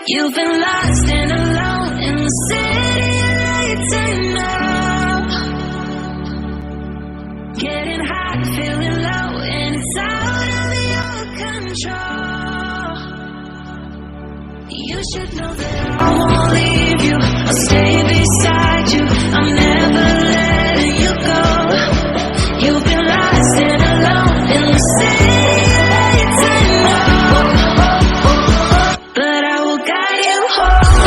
You've been lost and alone in the city late tonight. Getting hot, feeling low, and it's out of your control. You should know that I won't leave you. I'll stay beside you. I'm never letting you go. You've been lost and alone in the city late tonight. But I will guide you home.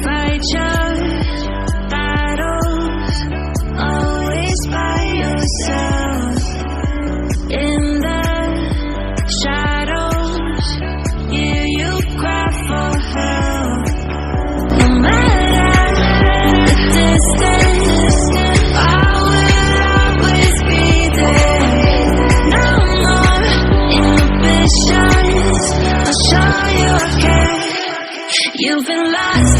Fight your battles, always by yourself. In the shadows, hear you cry for help. No matter the distance, I will always be there. No more inhibitions, I'll show you I care. You've been lost